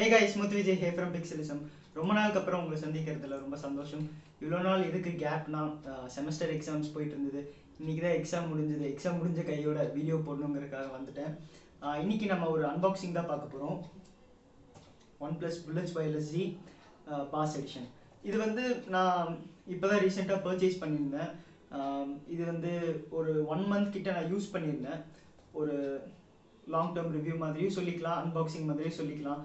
Hey guys, Smooth Vijay here from Pixelism. ரொம்ப நாளுக்கு அப்புறம் உங்களை சந்திக்கிறதுல ரொம்ப சந்தோஷம். இவ்வளோ நாள் எதுக்கு கேப்னா செமஸ்டர் எக்ஸாம்ஸ் போயிட்டு இருந்தது. இன்னைக்கு தான் எக்ஸாம் முடிஞ்சது. எக்ஸாம் முடிஞ்ச கையோட வீடியோ போடணுங்கிறதுக்காக வந்துட்டேன். இன்னைக்கு நம்ம ஒரு அன்பாக்சிங் தான் பார்க்க போகிறோம். OnePlus Bullets Wireless Z bass edition. இது வந்து நான் இப்போ தான் ரீசெண்டாக பர்ச்சேஸ் பண்ணியிருந்தேன். இது வந்து ஒரு 1 month கிட்ட நான் யூஸ் பண்ணியிருந்தேன். ஒரு லாங் டேர்ம் ரிவ்யூ மாதிரியும் சொல்லிக்கலாம், அன்பாக்சிங் மாதிரியும் சொல்லிக்கலாம்.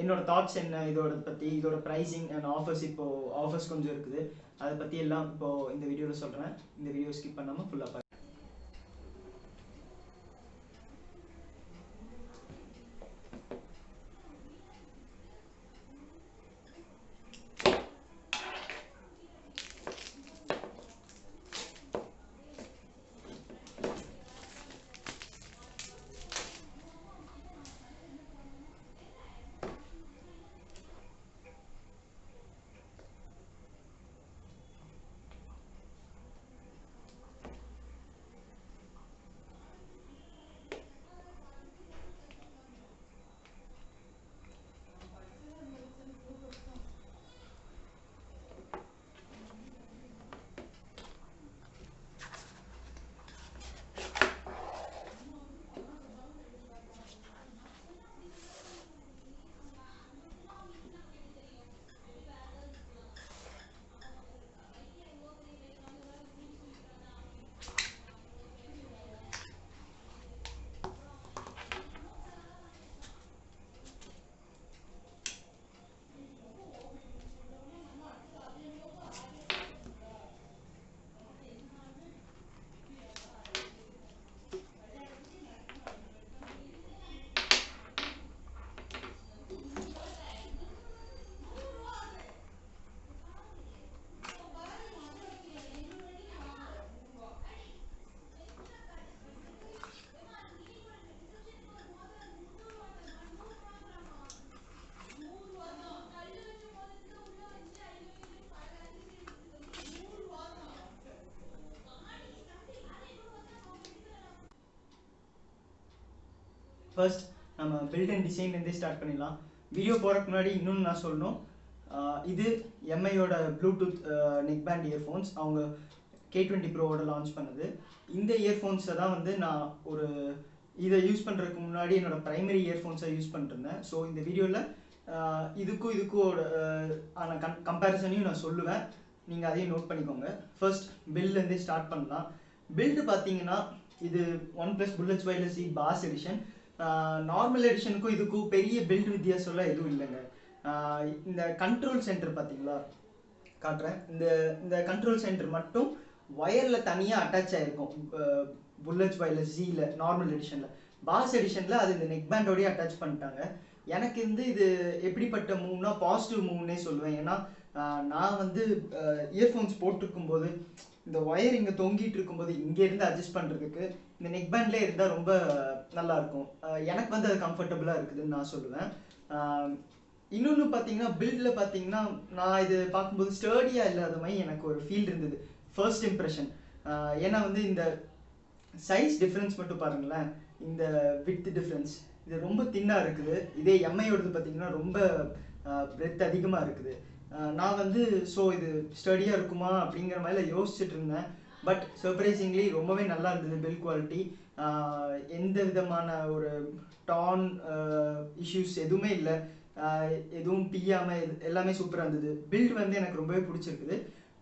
என்னோட தாட்ஸ் என்ன இதோட பற்றி, இதோட ப்ரைஸிங் அண்ட் ஆஃபர்ஸ், இப்போது ஆஃபர்ஸ் கொஞ்சம் இருக்குது, அதை பற்றி எல்லாம் இப்போது இந்த வீடியோவில் சொல்கிறேன். இந்த வீடியோ ஸ்கிப் பண்ணாமல் ஃபுல்லாக பாருங்க. ஃபர்ஸ்ட் நம்ம பில்ட் அண்ட் டிசைன்லேருந்தே ஸ்டார்ட் பண்ணிடலாம். வீடியோ போகிறதுக்கு முன்னாடி இன்னொன்று நான் சொல்லணும். இது எம்ஐயோட ப்ளூடூத் நெக் பேண்ட் இயர்ஃபோன்ஸ். அவங்க K20 ப்ரோவோட லான்ச் பண்ணது. இந்த இயர்ஃபோன்ஸை தான் வந்து நான் இதை யூஸ் பண்ணுறதுக்கு முன்னாடி என்னோடய ப்ரைமரி இயர்ஃபோன்ஸை யூஸ் பண்ணிருந்தேன். ஸோ இந்த வீடியோவில் இதுக்கும் ஆன கம்பேரிசனையும் நான் சொல்லுவேன். நீங்கள் அதையும் நோட் பண்ணிக்கோங்க. ஃபர்ஸ்ட் பில்ட்லேருந்தே ஸ்டார்ட் பண்ணலாம். பில்டு பார்த்தீங்கன்னா இது OnePlus Bullets Wireless Z bass edition. Normal எடிஷனுக்கும் இதுக்கும் பெரிய பில்ட் வித்தியாசம்லாம் எதுவும் இல்லைங்க. இந்த கண்ட்ரோல் சென்டர் பார்த்தீங்களா, காட்டுறேன். இந்த கண்ட்ரோல் சென்டர் மட்டும் ஒயரில் தனியாக அட்டாச் ஆகிருக்கும் Bullets Wireless Zல நார்மல் எடிஷனில். பாஸ் எடிஷனில் அது இந்த நெக் பேண்டோடய அட்டாச் பண்ணிட்டாங்க. எனக்கு இது எப்படிப்பட்ட மூவ்னா பாசிட்டிவ் மூவ்னே சொல்லுவேன். ஏன்னா நான் வந்து இயர்ஃபோன்ஸ் போட்டிருக்கும்போது இந்த ஒயர் இங்கே தொங்கிட்டு இருக்கும்போது இங்கேருந்து அட்ஜஸ்ட் பண்ணுறதுக்கு இந்த நெக் பேண்ட்லேயே இருந்தால் ரொம்ப நல்லாயிருக்கும். எனக்கு வந்து அது கம்ஃபர்டபுளாக இருக்குதுன்னு நான் சொல்லுவேன். இன்னொன்று பார்த்தீங்கன்னா பில்டில் பார்த்தீங்கன்னா நான் இது பார்க்கும்போது ஸ்டர்டியாக இல்லாத மாதிரி எனக்கு ஒரு ஃபீல் இருந்தது, ஃபர்ஸ்ட் இம்ப்ரெஷன். ஏன்னா வந்து இந்த சைஸ் டிஃப்ரென்ஸ் மட்டும் பாருங்களேன், இந்த வித் டிஃப்ரென்ஸ் இது ரொம்ப தின்னாக இருக்குது. இதே எம்ஐயோடது பார்த்தீங்கன்னா ரொம்ப பிரெத் அதிகமாக இருக்குது. நான் வந்து இது ஸ்டடியாக இருக்குமா அப்படிங்கிற மாதிரி யோசிச்சுட்டு இருந்தேன். பட் சர்ப்ரைசிங்லி ரொம்பவே நல்லா இருந்தது. பில்ட் குவாலிட்டி எந்த விதமான ஒரு டான் இஷ்யூஸ் எதுவுமே இல்லை, எதுவும் பியாமல் எல்லாமே சூப்பராக இருந்தது. பில்ட் வந்து எனக்கு ரொம்பவே பிடிச்சிருக்குது.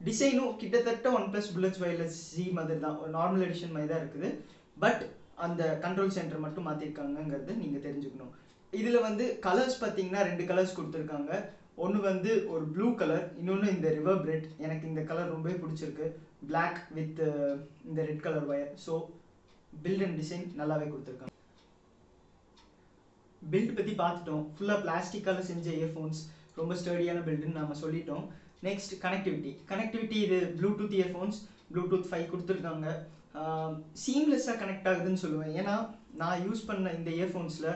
டிசைனும் கிட்டத்தட்ட OnePlus Bullets Wireless Z மாதிரி தான், ஒரு நார்மல் எடிஷன் மாதிரி தான் இருக்குது. பட் அந்த கண்ட்ரோல் சென்டர் மட்டும் மாற்றிருக்காங்கங்கிறது நீங்கள் தெரிஞ்சுக்கணும். இதில் வந்து கலர்ஸ் பார்த்தீங்கன்னா 2 கலர்ஸ் கொடுத்துருக்காங்க. ஒன்று வந்து ஒரு ப்ளூ கலர், இன்னொன்று இந்த ரிவர்ப் ரெட். எனக்கு இந்த கலர் ரொம்பவே பிடிச்சிருக்கு, பிளாக் வித் இந்த red colour wire. So build and design நல்லாவே கொடுத்துருக்காங்க. பில்ட் பற்றி பார்த்துட்டோம். ஃபுல்லாக பிளாஸ்டிக்கால் செஞ்ச இயர்ஃபோன்ஸ், ரொம்ப ஸ்டடியான பில்டுன்னு நம்ம சொல்லிட்டோம். நெக்ஸ்ட் கனெக்டிவிட்டி இது ப்ளூடூத் இயர்ஃபோன்ஸ், ப்ளூடூத் 5 கொடுத்துருக்காங்க. சீம்லெஸ்ஸாக கனெக்ட் ஆகுதுன்னு சொல்லுவேன். ஏன்னா நான் யூஸ் பண்ண இந்த இயர்ஃபோன்ஸில்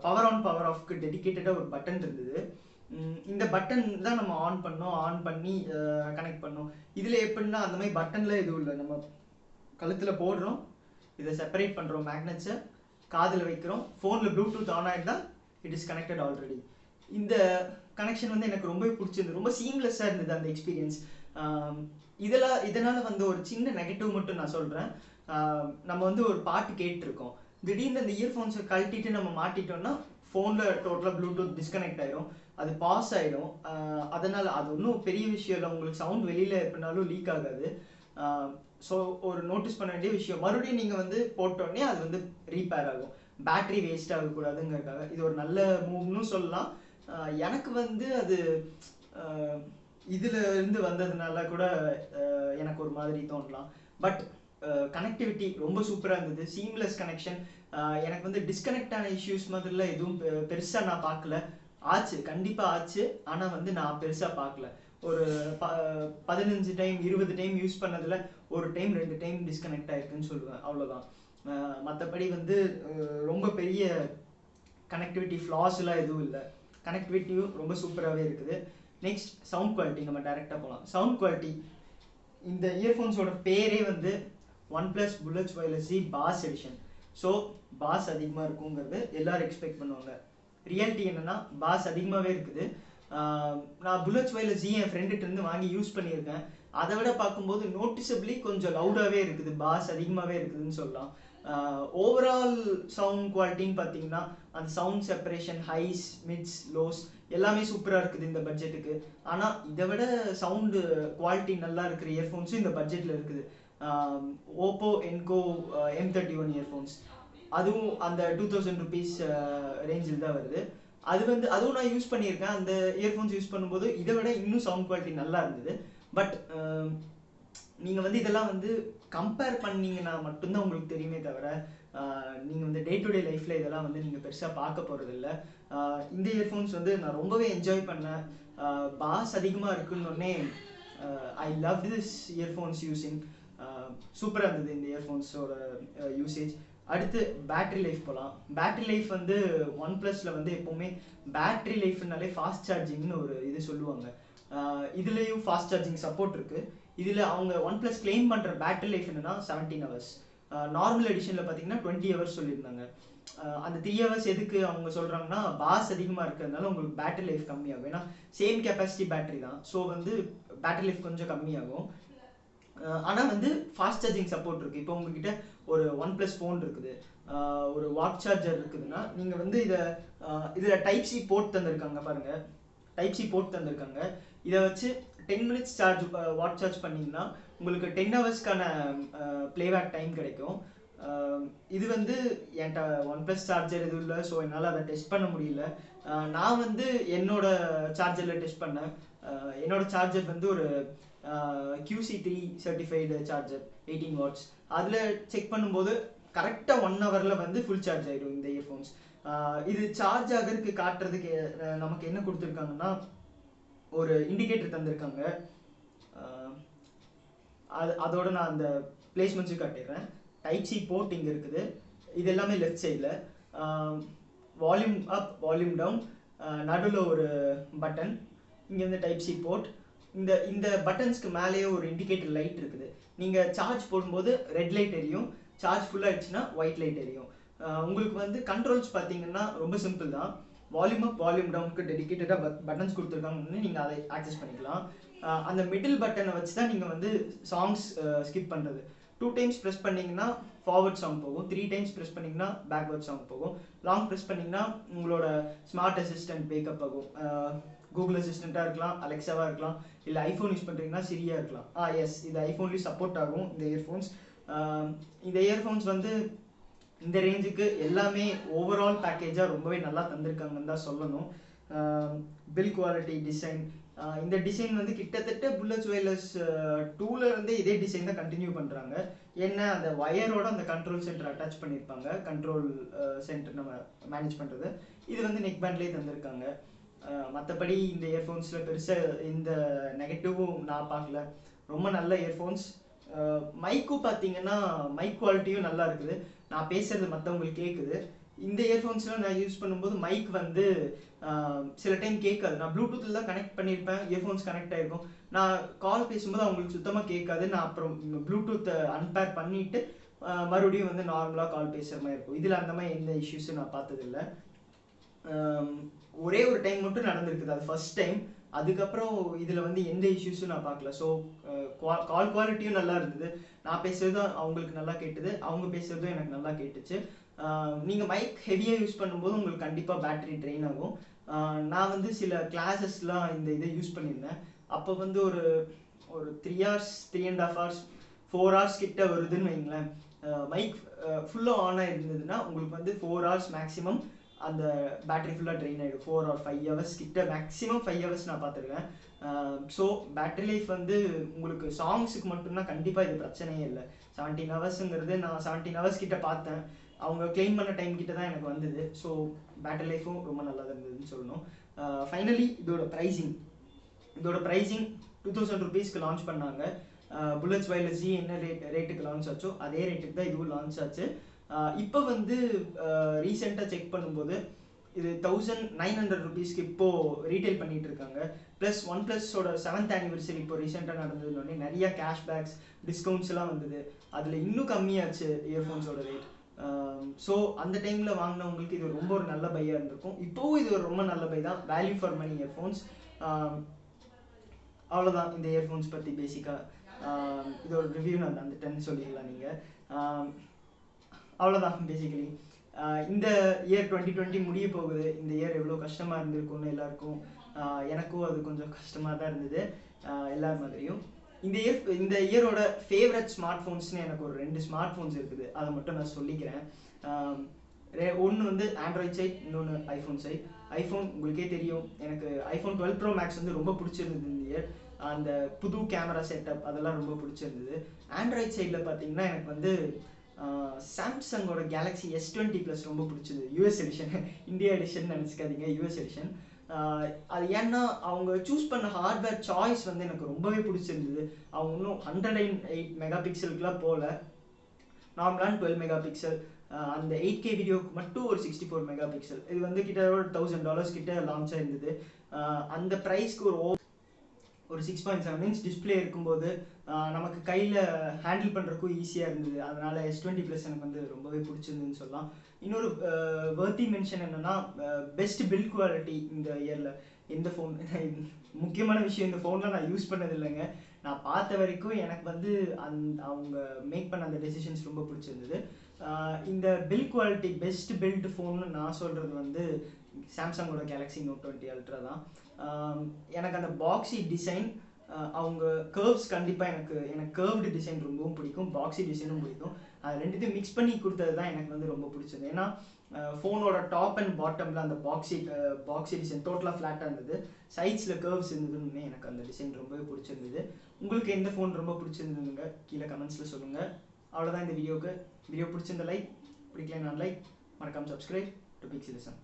பவர் ஆன் பவர் ஆஃப்க்கு டெடிக்கேட்டடாக ஒரு பட்டன் இருந்தது. இந்த பட்டன் தான் நம்ம ஆன் பண்ணி கனெக்ட் பண்ணோம். இதில் எப்படின்னா அந்த மாதிரி பட்டனில் எதுவும் இல்லை. நம்ம கழுத்தில் போடுறோம், இதை செப்பரேட் பண்ணுறோம், மேக்னெட்ஸை காதில் வைக்கிறோம், ஃபோனில் ப்ளூடூத் ஆன் ஆகிட்டு தான் இட் இஸ் கனெக்டட் ஆல்ரெடி. இந்த கனெக்ஷன் வந்து எனக்கு ரொம்ப பிடிச்சிருந்தது, ரொம்ப சீம்லெஸ்ஸாக இருந்தது அந்த எக்ஸ்பீரியன்ஸ். இதனால் வந்து ஒரு சின்ன நெகட்டிவ் மட்டும் நான் சொல்கிறேன். நம்ம வந்து ஒரு பாட்டு கேட்டிருக்கோம், திடீர்னு அந்த இயர்ஃபோன்ஸை கழட்டிட்டு நம்ம மாட்டிட்டோம்னா ஃபோனில் டோட்டலாக ப்ளூடூத் டிஸ்கனெக்ட் ஆகிடும், அது பாஸ் ஆகிடும். அதனால் அது ஒன்றும் பெரிய விஷயம் இல்லை, உங்களுக்கு சவுண்ட் வெளியில் எப்படினாலும் லீக் ஆகாது. ஸோ ஒரு நோட்டீஸ் பண்ண வேண்டிய விஷயம், மறுபடியும் நீங்கள் வந்து போட்டோடனே அது வந்து ரீபேர் ஆகும், பேட்ரி வேஸ்ட் ஆகக்கூடாதுங்கிறதுக்காக இது ஒரு நல்ல மூவ்னு சொல்லலாம். எனக்கு வந்து அது இதில் இருந்து வந்ததுனால கூட எனக்கு ஒரு மாதிரி தோணலாம். பட் கனெக்டிவிட்டி ரொம்ப சூப்பராக இருந்தது, சீம்லெஸ் கனெக்ஷன். எனக்கு வந்து டிஸ்கனெக்ட் ஆன இஷ்யூஸ் மாதிரிலாம் எதுவும் பெருசாக நான் பார்க்கல. ஆச்சு, கண்டிப்பாக ஆச்சு, ஆனால் வந்து நான் பெருசாக பார்க்கல. ஒரு 15 டைம் 20 டைம் யூஸ் பண்ணதில் ஒரு டைம் 2 டைம் டிஸ்கனெக்ட் ஆயிருக்குன்னு சொல்லுவேன், அவ்வளோதான். மற்றபடி வந்து ரொம்ப பெரிய கனெக்டிவிட்டி ஃப்ளாஸ்லாம் எதுவும் இல்லை, கனெக்டிவிட்டியும் ரொம்ப சூப்பராகவே இருக்குது. நெக்ஸ்ட் சவுண்ட் குவாலிட்டி, நம்ம டைரெக்டாக போகலாம். சவுண்ட் குவாலிட்டி, இந்த இயர்ஃபோன்ஸோட பேரே வந்து OnePlus Bullets Wireless Z bass edition. So bass அதிகமாக இருக்குங்கிறது எல்லோரும் எக்ஸ்பெக்ட் பண்ணுவாங்க. ரியாலிட்டி என்னென்னா பாஸ் அதிகமாகவே இருக்குது. நான் புல்லட்ஸ் வைரஸ் Z என் ஃப்ரெண்டுகிட்டருந்து வாங்கி யூஸ் பண்ணியிருக்கேன், அதை விட பார்க்கும்போது நோட்டிசபிளி கொஞ்சம் லவுடாகவே இருக்குது, பாஸ் அதிகமாகவே இருக்குதுன்னு சொல்லலாம். ஓவரால் சவுண்ட் குவாலிட்டின்னு பார்த்தீங்கன்னா அந்த sound separation, highs, mids, lows எல்லாமே சூப்பராக இருக்குது இந்த பட்ஜெட்டுக்கு. ஆனால் இதை விட சவுண்டு குவாலிட்டி நல்லா இருக்கிற இயர்ஃபோன்ஸும் இந்த பட்ஜெட்டில் இருக்குது. ஓப்போ என்கோ M31 இயர்ஃபோன்ஸ், அதுவும் அந்த 2000 rupees ரேஞ்சில் தான் வருது. அது வந்து அதுவும் நான் யூஸ் பண்ணியிருக்கேன், அந்த இயர்ஃபோன்ஸ் யூஸ் பண்ணும்போது இதை விட இன்னும் சவுண்ட் குவாலிட்டி நல்லா இருந்தது. பட் நீங்கள் வந்து இதெல்லாம் வந்து கம்பேர் பண்ணிங்கன்னா மட்டும்தான் உங்களுக்கு தெரியுமே தவிர நீங்கள் வந்து டே டு டே லைஃப்பில் இதெல்லாம் வந்து நீங்கள் பெருசாக பார்க்க போகிறதில்ல. இந்த இயர்ஃபோன்ஸ் வந்து நான் ரொம்பவே என்ஜாய் பண்ணேன். பாஸ் அதிகமாக இருக்குன்னொன்னே I love this earphones using. சூப்பராக இருந்தது இந்த இயர்ஃபோன்ஸோட யூசேஜ். அடுத்து பேட்ரி லைஃப் போகலாம். பேட்ரி லைஃப் வந்து OnePlusல வந்து எப்போவுமே பேட்ரி லைஃப்னாலே ஃபாஸ்ட் சார்ஜிங்னு ஒரு இது சொல்லுவாங்க. இதுலேயும் ஃபாஸ்ட் சார்ஜிங் சப்போர்ட் இருக்குது. இதில் அவங்க OnePlus கிளைம் பண்ணுற பேட்ரி லைஃப் என்னன்னா 17 hours. நார்மல் எடிஷனில் பார்த்தீங்கன்னா 20 hours சொல்லியிருந்தாங்க. அந்த 3 hours எதுக்கு அவங்க சொல்கிறாங்கன்னா, பாஸ் அதிகமாக இருக்கிறதுனால உங்களுக்கு பேட்டரி லைஃப் கம்மியாகும், ஏன்னா சேம் கெப்பாசிட்டி பேட்டரி தான், ஸோ வந்து பேட்டரி லைஃப் கொஞ்சம் கம்மியாகும். ஆனால் வந்து ஃபாஸ்ட் சார்ஜிங் சப்போர்ட் இருக்குது. இப்போ உங்ககிட்ட ஒரு OnePlus ஃபோன் இருக்குது, ஒரு வாட் சார்ஜர் இருக்குதுன்னா நீங்கள் வந்து இதில் டைப் சி போர்ட் தந்திருக்காங்க பாருங்கள், டைப் சி போர்ட் தந்திருக்காங்க. இதை வச்சு 10 minutes சார்ஜ் வாட் சார்ஜ் பண்ணிங்கன்னா உங்களுக்கு 10 hours-க்கான ப்ளேபேக் டைம் கிடைக்கும். இது வந்து என்கிட்ட OnePlus சார்ஜர் எதுவும் இல்லை, ஸோ என்னால் அதை டெஸ்ட் பண்ண முடியல. நான் வந்து என்னோட சார்ஜரில் டெஸ்ட் பண்ணேன். என்னோட சார்ஜர் வந்து ஒரு QC3 சர்டிஃபைடு சார்ஜர் 18 watts. அதில் செக் பண்ணும்போது கரெக்டாக 1 hour-ல் வந்து ஃபுல் சார்ஜ் ஆகிடும் இந்த இயர்ஃபோன்ஸ். இது சார்ஜ் ஆகிறதுக்கு காட்டுறதுக்கு நமக்கு என்ன கொடுத்துருக்காங்கன்னா ஒரு இண்டிகேட்டர் தந்திருக்காங்க. அதோட நான் அந்த பிளேஸ்மெண்ட்ஸும் காட்டிடுறேன். டைப் சி போர்ட் இங்கே இருக்குது, இது எல்லாமே லெஃப்ட் சைடில். வால்யூம் அப், வால்யூம் டவுன், நடுவில் ஒரு பட்டன், இங்கே வந்து டைப் சி போர்ட். இந்த பட்டன்ஸ்க்கு மேலேயே ஒரு இண்டிகேட்டர் லைட் இருக்குது. நீங்கள் சார்ஜ் போடும்போது ரெட் லைட் எரியும், சார்ஜ் ஃபுல்லாகிடுச்சுன்னா ஒயிட் லைட் எரியும். உங்களுக்கு வந்து கண்ட்ரோல்ஸ் பார்த்தீங்கன்னா ரொம்ப சிம்பிள் தான். வால்யூம் அப், வால்யூம் டவுனுக்கு டெடிக்கேட்டடாக பட்டன்ஸ் கொடுத்துருக்காங்கன்னு நீங்கள் அதை ஆக்சஸ் பண்ணிக்கலாம். அந்த மிடில் பட்டனை வச்சு தான் நீங்கள் வந்து சாங்ஸ் ஸ்கிப் பண்ணுறது. 2 times ப்ரெஸ் பண்ணிங்கன்னா ஃபார்வர்ட் சாங் போகும், 3 times ப்ரெஸ் பண்ணிங்கன்னா பேக்வர்ட் சாங் போகும். லாங் ப்ரெஸ் பண்ணிங்கன்னா உங்களோட ஸ்மார்ட் அசிஸ்டன்ட் வேக்கப் ஆகும். கூகுள் அசிஸ்டண்ட்டாக இருக்கலாம், அலெக்ஸாவாக இருக்கலாம், இல்லை ஐஃபோன் யூஸ் பண்ணுறீங்கன்னா சிரியாக இருக்கலாம். எஸ், இது ஐஃபோன்லேயும் சப்போர்ட் ஆகும் இந்த இயர்ஃபோன்ஸ். இந்த இயர்ஃபோன்ஸ் வந்து இந்த ரேஞ்சுக்கு எல்லாமே ஓவரால் பேக்கேஜாக ரொம்பவே நல்லா தந்திருக்காங்கன்னு தான் சொல்லணும். பில் குவாலிட்டி, டிசைன், இந்த டிசைன் வந்து கிட்டத்தட்ட புல்லட்ஸ் வைரஸ் 2ல இருந்தே இதே டிசைன் தான் கண்டினியூ பண்ணுறாங்க. என்ன, அந்த ஒயரோட அந்த கண்ட்ரோல் சென்டர் அட்டாச் பண்ணியிருப்பாங்க, கண்ட்ரோல் சென்டர் நம்ம மேனேஜ் பண்ணுறது. இது வந்து நெக் பேண்ட்லேயே தந்திருக்காங்க. மற்றபடி இந்த இயர்ஃபோன்ஸில் பெருசாக இந்த நெகட்டிவும் நான் பார்க்கல, ரொம்ப நல்ல இயர்ஃபோன்ஸ். மைக்கும் பார்த்தீங்கன்னா மைக் குவாலிட்டியும் நல்லா இருக்குது, நான் பேசுகிறது மற்றவங்களுக்கு கேட்குது. இந்த இயர்ஃபோன்ஸ்லாம் நான் யூஸ் பண்ணும்போது மைக் வந்து சில டைம் கேட்காது. நான் ப்ளூடூத்தில் தான் கனெக்ட் பண்ணியிருப்பேன், இயர்ஃபோன்ஸ் கனெக்ட் ஆகிருக்கும், நான் கால் பேசும்போது அவங்களுக்கு சுத்தமாக கேட்காது. நான் அப்புறம் ப்ளூடூத்தை அன்பேர் பண்ணிவிட்டு மறுபடியும் வந்து நார்மலாக கால் பேசுகிற மாதிரி இருக்கும். இதில் அந்த மாதிரி எந்த இஷ்யூஸும் நான் பார்த்ததில்லை. ஒரே ஒரு டைம் மட்டும் நடந்திருக்குது, அது ஃபர்ஸ்ட் டைம். அதுக்கப்புறம் இதில் வந்து எந்த இஷ்யூஸும் நான் பார்க்கல. ஸோ கால் குவாலிட்டியும் நல்லா இருந்தது. நான் பேசுகிறதும் அவங்களுக்கு நல்லா கேட்டுது, அவங்க பேசுகிறதும் எனக்கு நல்லா கேட்டுச்சு. நீங்கள் மைக் ஹெவியாக யூஸ் பண்ணும்போது உங்களுக்கு கண்டிப்பாக பேட்டரி ட்ரெயின் ஆகும். நான் வந்து சில கிளாஸஸ்லாம் இந்த இதை யூஸ் பண்ணியிருந்தேன். அப்போ வந்து ஒரு ஒரு 3 ஹவர்ஸ் 3.5 ஹவர்ஸ் 4 ஹவர்ஸ் கிட்ட வருதுன்னு வைங்களேன். மைக் ஃபுல்லாக ஆன் ஆகிருந்ததுன்னா உங்களுக்கு வந்து 4 ஹவர்ஸ் மேக்ஸிமம் அந்த பேட்டரி ஃபுல்லாக ட்ரெயின் ஆகிடும். 4 ஆர் 5 ஹவர்ஸ் கிட்ட, மேக்ஸிமம் 5 ஹவர்ஸ் நான் பார்த்துருக்கேன். ஸோ பேட்டரி லைஃப் வந்து உங்களுக்கு சாங்ஸுக்கு மட்டும்தான் கண்டிப்பாக இது பிரச்சனையே இல்லை. 17 ஹவர்ஸுங்கிறது நான் 17 ஹவர்ஸ் கிட்ட பார்த்தேன். அவங்க கிளைம் பண்ண டைம் கிட்ட தான் எனக்கு வந்தது. ஸோ பேட்டரி லைஃபும் ரொம்ப நல்லா இருந்ததுன்னு சொல்லணும். ஃபைனலி இதோட ப்ரைஸிங் 2000 rupeesக்கு லான்ச் பண்ணாங்க. புல்லட்ஸ் வைரஸ் ஜி என்ன ரேட்டுக்கு லான்ச் ஆச்சோ அதே ரேட்டுக்கு தான் இதுவும் லான்ச் ஆச்சு. இப்போ வந்து ரீசெண்டாக செக் பண்ணும்போது இது 1900 rupeesக்கு இப்போது ரீட்டைல் பண்ணிட்டு இருக்காங்க. ப்ளஸ் OnePlusோட 7th anniversary இப்போ ரீசெண்டாக நடந்ததுனோடனே நிறைய கேஷ்பேக்ஸ் டிஸ்கவுண்ட்ஸ்லாம் வந்தது. அதில் இன்னும் கம்மியாச்சு இயர்ஃபோன்ஸோட ரேட். ஸோ அந்த டைமில் வாங்கினவங்களுக்கு இது ரொம்ப ஒரு நல்ல பையாக இருந்திருக்கும். இப்போவும் இது ஒரு ரொம்ப நல்ல பை தான், வேல்யூ ஃபார் மணி இயர்ஃபோன்ஸ். அவ்வளோதான் இந்த இயர்ஃபோன்ஸ் பற்றி பேசிக்காக. இதோட ரிவ்யூ நான் வந்துட்டேன்னு சொல்லிடலாம் நீங்கள். அவ்வளோதான் பேசிக்கலி. இந்த இயர் 2020 முடிய போகுது. இந்த இயர் எவ்வளோ கஷ்டமாக இருந்திருக்கும்னு எல்லாருக்கும், எனக்கும் அது கொஞ்சம் கஷ்டமாக தான் இருந்தது, எல்லார் மாதிரியும். இந்த இயரோட ஃபேவரட் ஸ்மார்ட் ஃபோன்ஸ்னு எனக்கு ஒரு 2 ஸ்மார்ட் ஃபோன்ஸ் இருக்குது, அதை மட்டும் நான் சொல்லிக்கிறேன். ஒன்று வந்து ஆண்ட்ராய்ட் சைட், இன்னொன்று ஐஃபோன் சைட். ஐஃபோன் உங்களுக்கே தெரியும், எனக்கு ஐஃபோன் 12 Pro Max வந்து ரொம்ப பிடிச்சிருந்தது இந்த இயர். அந்த புது கேமரா செட்டப் அதெல்லாம் ரொம்ப பிடிச்சிருந்தது. ஆண்ட்ராய்ட் சைடில் பார்த்தீங்கன்னா எனக்கு வந்து சாம்சங்கோட கேலக்ஸி S20 Plus ரொம்ப பிடிச்சது. யூஎஸ் எடிஷன், இந்தியா எடிஷன் நினச்சிக்காதீங்க, யூஎஸ் எடிஷன். அது ஏன்னா அவங்க சூஸ் பண்ண ஹார்ட்வேர் சாய்ஸ் வந்து எனக்கு ரொம்பவே பிடிச்சிருந்தது. அவங்க இன்னும் 108 மெகாபிக்சலுக்குலாம் போகல, நார்மலான 12 மெகாபிக்சல். அந்த 8K வீடியோக்கு மட்டும் ஒரு 64 மெகாபிக்சல். இது வந்து கிட்ட ஒரு $1000 கிட்ட லான்ச் ஆயிருந்தது. அந்த ப்ரைஸ்க்கு ஒரு 6.7 inch டிஸ்பிளே இருக்கும்போது நமக்கு கையில் ஹேண்டில் பண்ணுறதுக்கும் ஈஸியாக இருந்தது. அதனால் S20 Plus எனக்கு வந்து ரொம்பவே பிடிச்சிருந்துன்னு சொல்லலாம். இன்னொரு வர்த்தி மென்ஷன் என்னென்னா, பெஸ்ட் பில்ட் குவாலிட்டி இந்த இயரில். எந்த ஃபோன் முக்கியமான விஷயம், இந்த ஃபோனில் நான் யூஸ் பண்ணது இல்லைங்க. நான் பார்த்த வரைக்கும் எனக்கு வந்து அவங்க மேக் பண்ண அந்த டெசிஷன்ஸ் ரொம்ப பிடிச்சிருந்தது. இந்த பில்ட் குவாலிட்டி பெஸ்ட் பில்ட் ஃபோன்னு நான் சொல்கிறது வந்து சாம்சங்கோட கேலக்ஸி Note 20 Ultra தான். எனக்கு அந்த பாக்ஸி டிசைன், அவங்க கர்வ்ஸ் கண்டிப்பாக எனக்கு கர்வ்டு டிசைன் ரொம்பவும் பிடிக்கும், பாக்ஸி டிசைனும் பிடிக்கும். அது ரெண்டுத்தையும் மிக்ஸ் பண்ணி கொடுத்தது தான் எனக்கு வந்து ரொம்ப பிடிச்சது. ஏன்னா ஃபோனோட டாப் அண்ட் பாட்டமில் அந்த பாக்ஸி டிசைன் டோட்டலாக ஃப்ளாட்டாக இருந்தது, சைட்ஸில் கர்வ்ஸ் இருந்ததுன்னு எனக்கு அந்த டிசைன் ரொம்பவே பிடிச்சிருந்தது. உங்களுக்கு எந்த ஃபோன் ரொம்ப பிடிச்சிருந்ததுங்க கீழே கமெண்ட்ஸில் சொல்லுங்கள். அவ்வளோதான் இந்த வீடியோ பிடிச்சிருந்த லைக், பிடிக்கல நான் லைக், மறக்காமல் சப்ஸ்கிரைப் டு பிக்ஸி லிசன்.